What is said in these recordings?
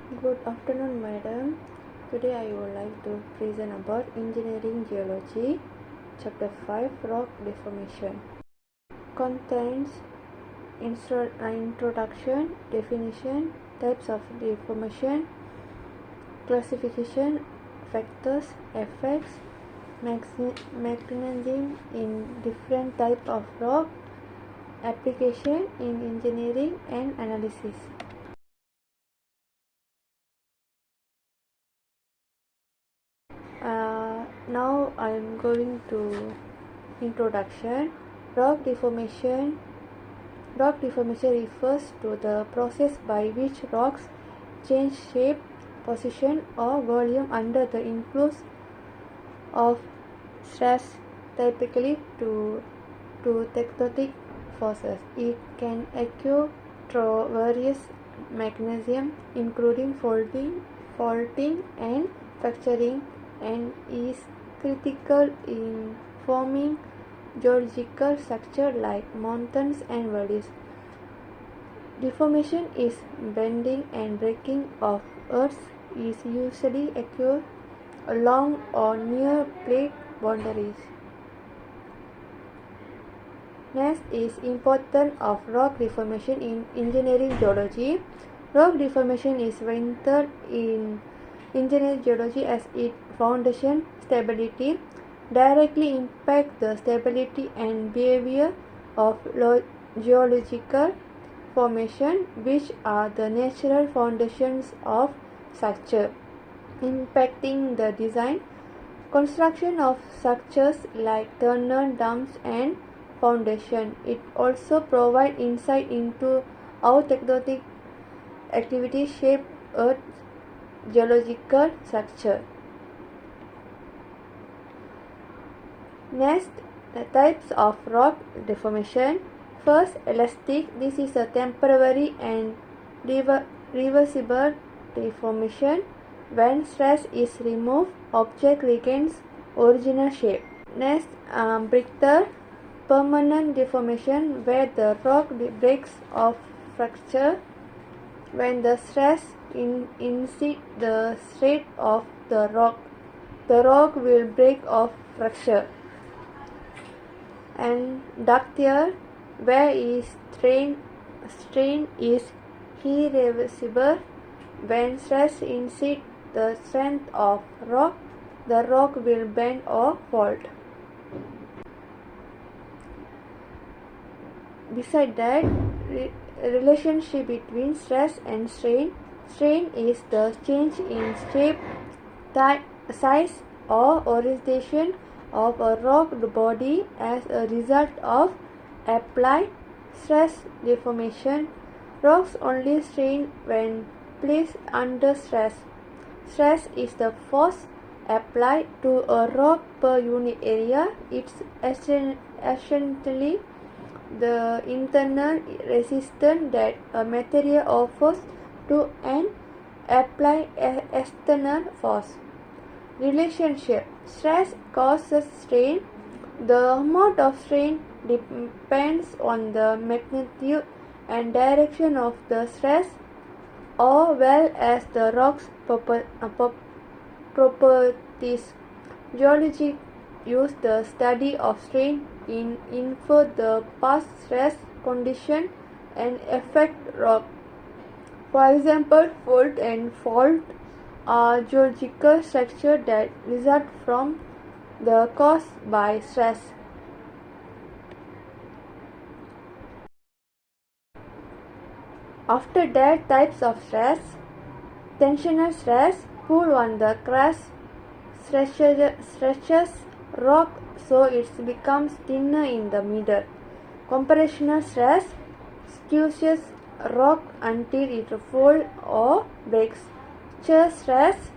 Good afternoon, madam. Today I would like to present about engineering geology, chapter 5, rock deformation. Contains introduction, definition, types of deformation, classification, factors, effects, mechanism in different types of rock, application in engineering and analysis. Now I am going to introduction. Rock deformation. Rock deformation refers to the process by which rocks change shape, position, or volume under the influence of stress, typically to tectonic forces. It can occur through various mechanisms, including faulting, and fracturing, and is critical in forming geological structures like mountains and valleys. Deformation is bending and breaking of earth is usually occur along or near plate boundaries. Next is importance of rock deformation in engineering geology. Rock deformation is vital in engineering geology as its foundation stability directly impact the stability and behavior of geological formation, which are the natural foundations of structure, impacting the design, construction of structures like tunnel, dams, and foundation. It also provides insight into how tectonic activity shape Earth's geological structure. Next, the types of rock deformation. First, elastic. This is a temporary and reversible deformation. When stress is removed, object regains original shape. Next, brittle. Permanent deformation where the rock breaks off fracture. When the stress exceeds the strength of the rock will break off fracture. And ductile, where strain is irreversible. When stress exceeds the strength of rock, the rock will bend or fault. Beside that, relationship between stress and strain. Strain is the change in shape, size, or orientation of a rock body as a result of applied stress. Deformation. Rocks only strain when placed under stress. Stress is the force applied to a rock per unit area. It's essentially the internal resistance that a material offers to an applied external force. Relationship. Stress causes strain. The amount of strain depends on the magnitude and direction of the stress, as well as the rock's properties. Geology use the study of strain in infer the past stress condition and affect rock. For example, fault and fault are geological structure that result from the caused by stress. After that, types of stress. Tensional stress, pull on the crust, stretches rock so it becomes thinner in the middle. Compressional stress, squeezes rock until it folds or breaks. Shear stress,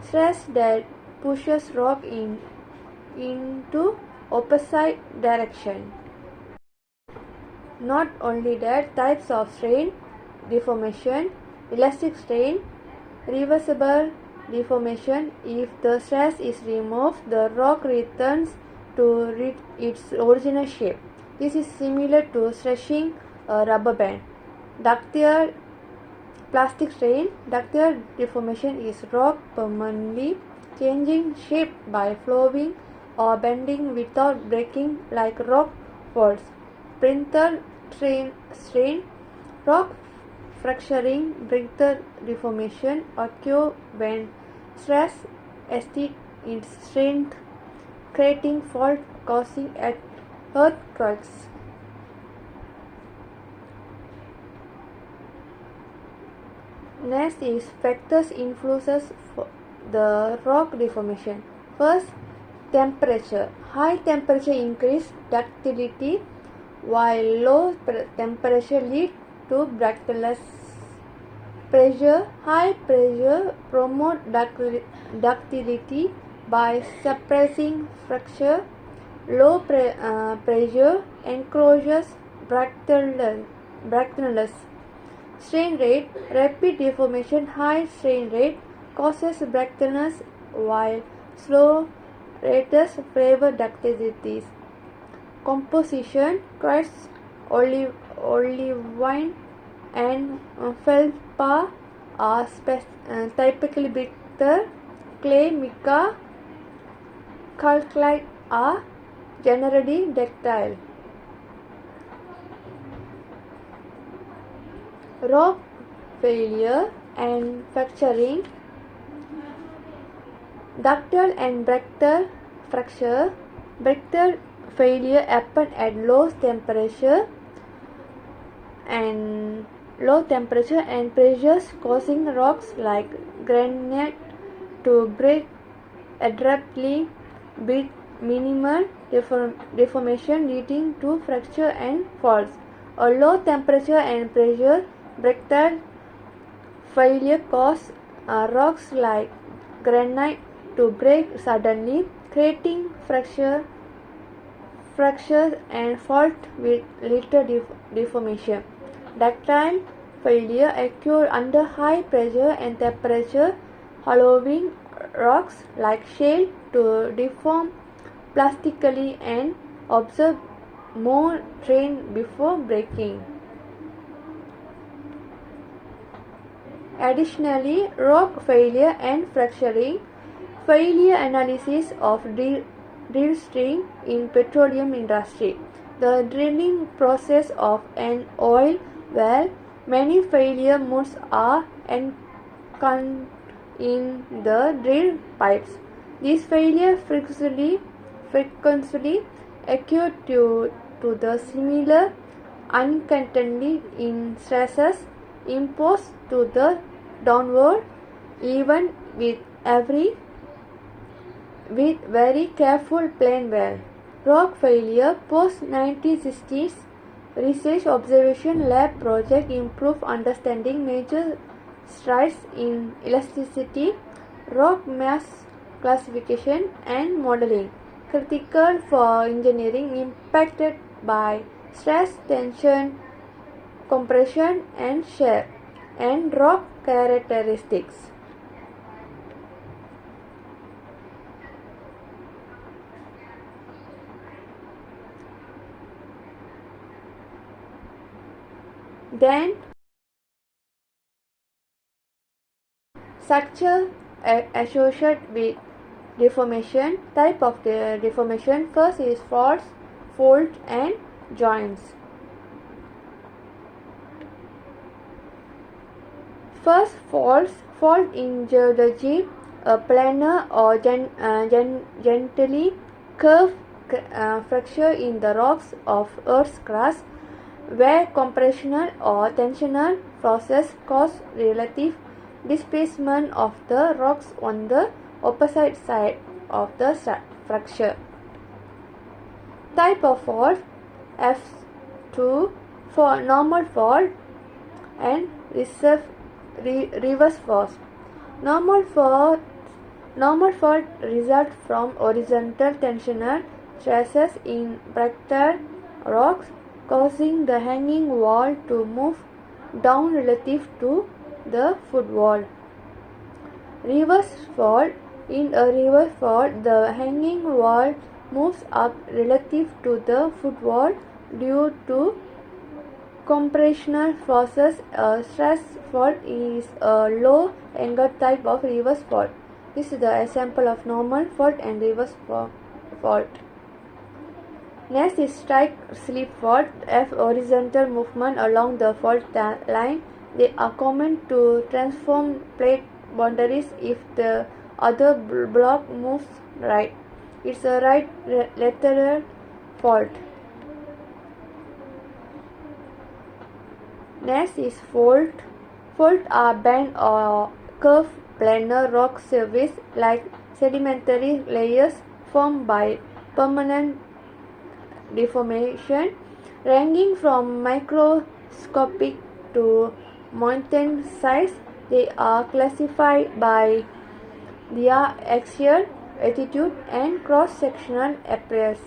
stress that pushes rock into opposite direction. Not only that, types of strain, deformation, elastic strain, reversible deformation. If the stress is removed, the rock returns to its original shape. This is similar to stretching a rubber band. Ductile plastic strain. Ductile deformation is rock permanently changing shape by flowing or bending without breaking, like rock faults. Splinter strain, rock fracturing, splinter deformation occur when stress exceeds its strength, creating fault causing earthquakes. Next is factors influences the rock deformation. First, temperature. High temperature increase ductility, while low temperature lead to breathlessness. Pressure. High pressure promote ductility by suppressing fracture. Low pressure encourages breathlessness. Strain rate. Rapid deformation. High strain rate causes breathlessness, while slow rates favor ductility. Composition. Quartz, olivine, and feldspar are typically bitter. Clay, mica, calcite are generally ductile. Rock failure and fracturing. Ductile and brittle fracture. Brittle failure happen at low temperature and pressures, causing rocks like granite to break abruptly with minimal deformation, leading to fracture and faults. A low temperature and pressure brittle failure cause rocks like granite to break suddenly, creating fractures and fault with little deformation. Ductile failure occur under high pressure and temperature, allowing rocks like shale to deform plastically and absorb more strain before breaking. Additionally, rock failure and fracturing. Failure analysis of drill string in petroleum industry. The drilling process of an oil well. Many failure modes are encountered in the drill pipes. These failures frequently occur due to the similar uncertainty in stresses imposed to the downward, even with very careful plan well. Rock failure post 1960s research observation lab project improved understanding major strides in elasticity, rock mass classification and modeling, critical for engineering impacted by stress, tension, compression and shear, and rock characteristics. Then structure associated with deformation. Type of the deformation. First is faults, folds and joints. First, faults. Fault in geology, a planar or gently curved fracture in the rocks of Earth's crust, where compressional or tensional forces cause relative displacement of the rocks on the opposite side of the fracture. Type of fault. F2 for normal fault and reverse fault. Normal fault result from horizontal tensional stresses in brittle rocks, causing the hanging wall to move down relative to the footwall. Reverse fault. In a reverse fault, the hanging wall moves up relative to the footwall due to Compressional forces. A stress fault is a low angle type of reverse fault. This is the example of normal fault and reverse fault. Next is strike slip fault. F horizontal movement along the fault line. They are common to transform plate boundaries if the other block moves right. It's a right lateral fault. Next is fault. Fault are bend or curved planar rock surface like sedimentary layers formed by permanent deformation, ranging from microscopic to mountain size. They are classified by their axial, altitude, and cross-sectional appearance.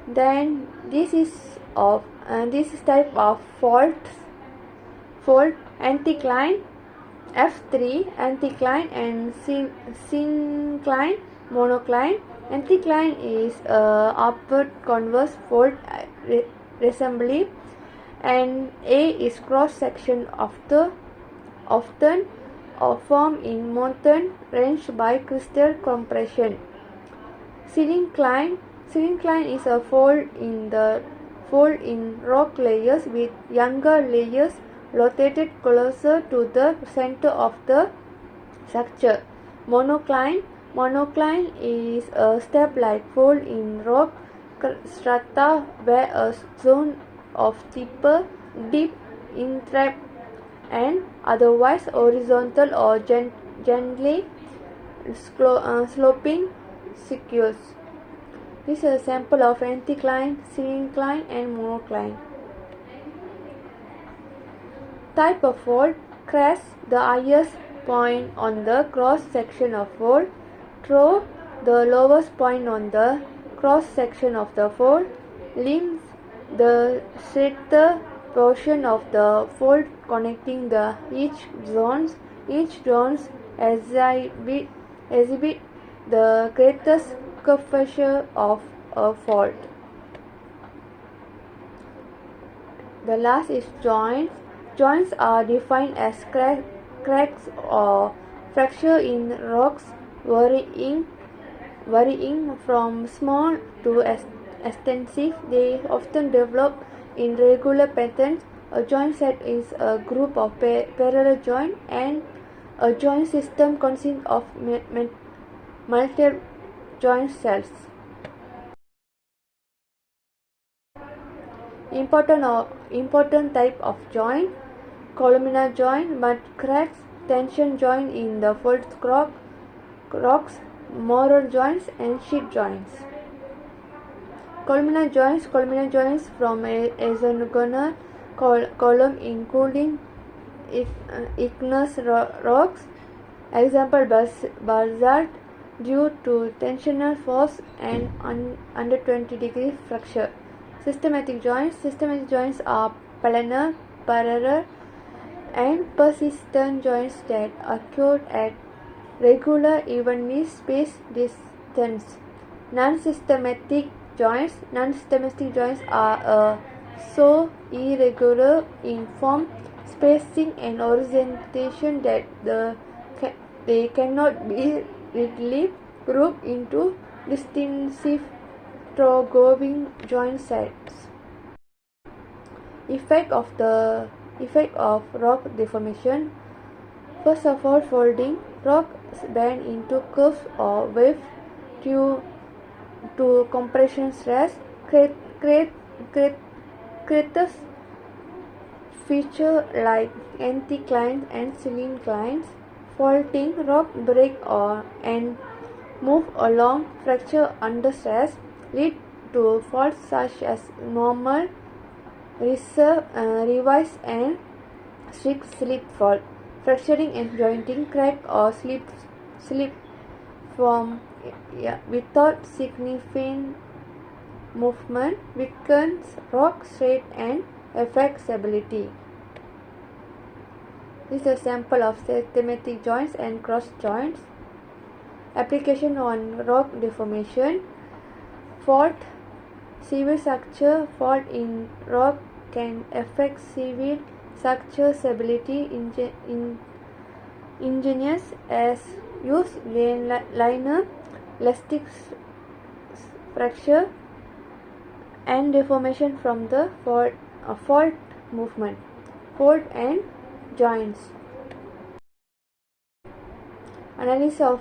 Then this type of fault anticline, F3 anticline and syncline monocline. Anticline is upward converse fault assembly, and A is cross section often formed in mountain range by crystal compression. Syncline is a fold in rock layers with younger layers located closer to the center of the structure. Monocline is a step-like fold in rock strata where a zone of deep entrap and otherwise horizontal or gently sloping circuits. This is a sample of anticline, syncline, and monocline. Type of fold: crest, the highest point on the cross section of fold; trough, the lowest point on the cross section of the fold; limbs, the straighter portion of the fold connecting each zones. Each zones exhibit the greatest curvature of a fault. The last is joints. Joints are defined as cracks or fracture in rocks varying from small to extensive. They often develop in regular patterns. A joint set is a group of parallel joints, and a joint system consists of multiple joint cells. Important type of joint: columnar joint, mud cracks, tension joint in the fault rocks, moral joints, and sheet joints. Columnar joints from a hexagonal column including igneous rocks. Example: basalt due to tensional force and under 20-degree fracture. Systematic joints are planar, parallel, and persistent joints that occur at regular, evenly spaced distance. Non-systematic joints are so irregular in form, spacing, and orientation that they cannot be readily grouped into distinctive thoroughgoing joint sets. Effect of rock deformation. First of all, folding. Rocks bend into curves or waves due to compression stress. Craters feature like anticlines and synclines. Faulting. Rock break and move along fracture under stress, lead to faults such as normal, reverse, and strike slip fault. Fracturing and jointing. Crack or slip form without significant movement, weakens rock strength and affects stability. This is a sample of systematic joints and cross joints. Application on rock deformation. Fault Civil structure fault in rock can affect civil structure stability. Engineers as use liner, elastic fracture, and deformation from the fault movement, fault and joints. Analysis of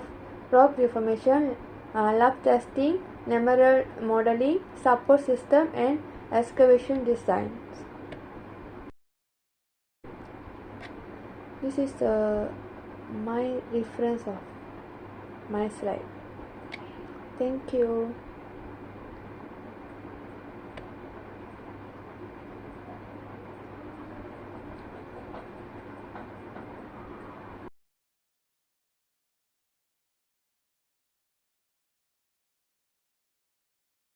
rock deformation, lab testing, numerical modeling, support system, and excavation designs. This is my reference of my slide. Thank you.